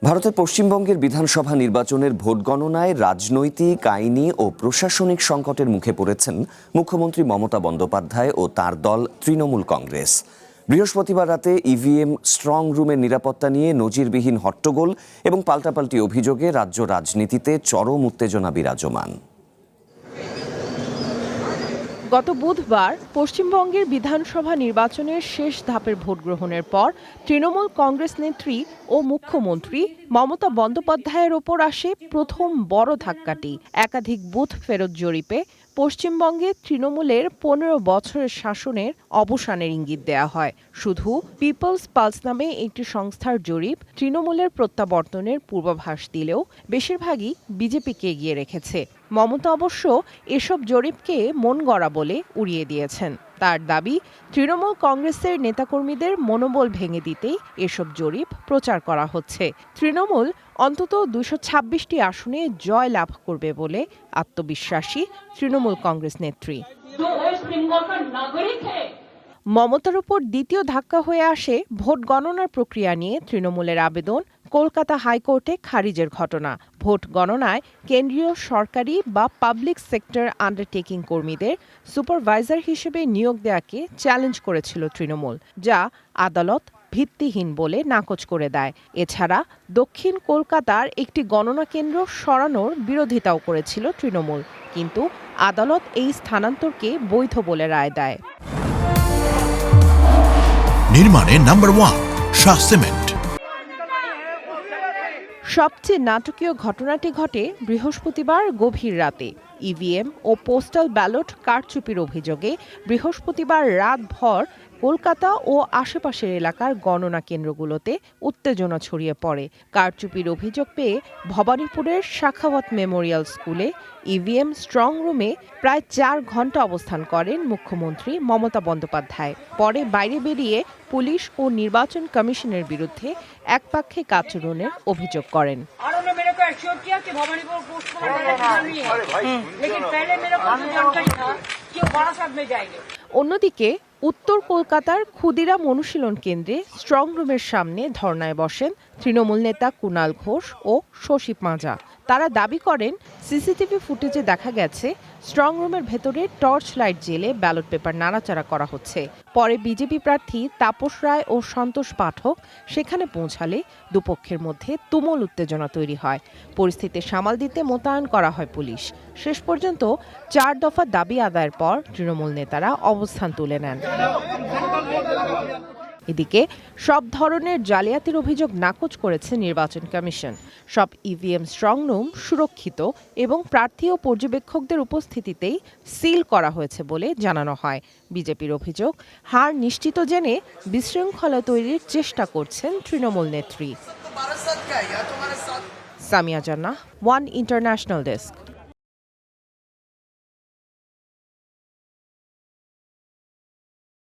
ভারতের পশ্চিমবঙ্গের বিধানসভা নির্বাচনের ভোট গণনায় রাজনৈতিক, আইনি ও প্রশাসনিক সংকটের মুখে পড়েছেন মুখ্যমন্ত্রী মমতা বন্দ্যোপাধ্যায় ও তার দল তৃণমূল কংগ্রেস। বৃহস্পতিবার রাতে ইভিএম স্ট্রং রুমের নিরাপত্তা নিয়ে নজিরবিহীন হট্টগোল এবং পাল্টাপাল্টি অভিযোগে রাজ্য রাজনীতিতে চরম উত্তেজনা বিরাজমান। গত বুধবার পশ্চিমবঙ্গের বিধানসভা নির্বাচনের শেষ ধাপের ভোট গ্রহণের পর তৃণমূল কংগ্রেস নেত্রী ও মুখ্যমন্ত্রী মমতা বন্দ্যোপাধ্যায়ের ওপর আসে প্রথম বড় ধাক্কাটি। একাধিক বুথ ফেরত জরিপে পশ্চিমবঙ্গে তৃণমূলের ১৫ বছরের শাসনের অবসানের ইঙ্গিত দেয়া হয়। শুধু পিপলস পালস নামে একটি সংস্থার জরিপ তৃণমূলের প্রত্যাবর্তনের পূর্বাভাস দিলেও বেশিরভাগই বিজেপিকে এগিয়ে রেখেছে। মমতা অবশ্য এসব জরিপকে মন গড়া বলে উড়িয়ে দিয়েছেন। তার দাবি, তৃণমূল কংগ্রেসের নেতাকর্মীদের মনোবল ভেঙে দিতেই এসব জরিপ প্রচার করা হচ্ছে। তৃণমূল অন্তত ২২৬টি আসনে জয় লাভ করবে বলে আত্মবিশ্বাসী তৃণমূল কংগ্রেস নেত্রী। মমতার উপর দ্বিতীয় ধাক্কা হয়ে আসে ভোট গণনার প্রক্রিয়া নিয়ে তৃণমূলের আবেদন কলকাতা হাইকোর্টে খারিজের ঘটনা। ভোট গণনায় কেন্দ্রীয় সরকারি বা পাবলিক সেক্টর আন্ডারটেকিং কর্মীদের সুপারভাইজার হিসেবে নিয়োগ দেওয়াকে চ্যালেঞ্জ করেছিল তৃণমূল, যা আদালত ভিত্তিহীন বলে নাকচ করে দেয়। এছাড়া দক্ষিণ কলকাতার একটি গণনা কেন্দ্র সরানোর বিরোধিতাও করেছিল তৃণমূল, কিন্তু আদালত এই স্থানান্তরকে বৈধ বলে রায় দেয়। নির্মাণে নাম্বার 1 শাহ সিমেন্ট। সবচেয়ে নাটকীয় ঘটনাটি ঘটে বৃহস্পতিবার গভীর রাতে। ইভিএম ও পোস্টাল ব্যালট কারচুপির অভিযোগে বৃহস্পতিবার রাতভর কলকাতা ও আশেপাশের এলাকার গণনা কেন্দ্রগুলোতে উত্তেজনা ছড়িয়ে পড়ে। কারচুপির অভিযোগ পেয়ে ভবানীপুরের শাখাওয়াত মেমোরিয়াল স্কুলে ইভিএম স্ট্রং রুমে প্রায় ৪ ঘন্টা অবস্থান করেন মুখ্যমন্ত্রী মমতা বন্দ্যোপাধ্যায়। পরে বাইরে বেরিয়ে পুলিশ ও নির্বাচন কমিশনের বিরুদ্ধে একপাক্ষিক আচরণের অভিযোগ করেন। অন্যদিকে উত্তর কলকাতার ক্ষুদিরাম অনুশীলন কেন্দ্রে স্ট্রং রুমের সামনে ধর্নায় বসেন তৃণমূল নেতা কুণাল ঘোষ ও শশী পাঁজা। তারা দাবি করেন, সিসিটিভি ফুটেজে দেখা গেছে স্ট্রং রুমের ভেতরে টর্চ লাইট জ্বেলে ব্যালট পেপার নাড়াচাড়া করা হচ্ছে। পরে বিজেপি প্রার্থী তাপস রায় ও সন্তোষ পাঠক সেখানে পৌঁছালে দুপক্ষের মধ্যে তুমুল উত্তেজনা তৈরি হয়। পরিস্থিতি সামাল দিতে মোতায়েন করা হয় পুলিশ। শেষ পর্যন্ত ৪ দফা দাবি আদায়ের পর তৃণমূল নেতারা অবস্থান তুলে নেন। এদিকে সব ধরনের জালিয়াতির অভিযোগ নাকচ করেছে নির্বাচন কমিশন। সব ইভিএম স্ট্রং রুম সুরক্ষিত এবং প্রার্থী ও পর্যবেক্ষকদের উপস্থিতিতেই সিল করা হয়েছে বলে জানানো হয়। বিজেপির অভিযোগ, হার নিশ্চিত জেনে বিশৃঙ্খলা তৈরির চেষ্টা করছেন তৃণমূল নেত্রী। সামিয়া জান্নাহ, ওয়ান ইন্টারন্যাশনাল ডেস্ক।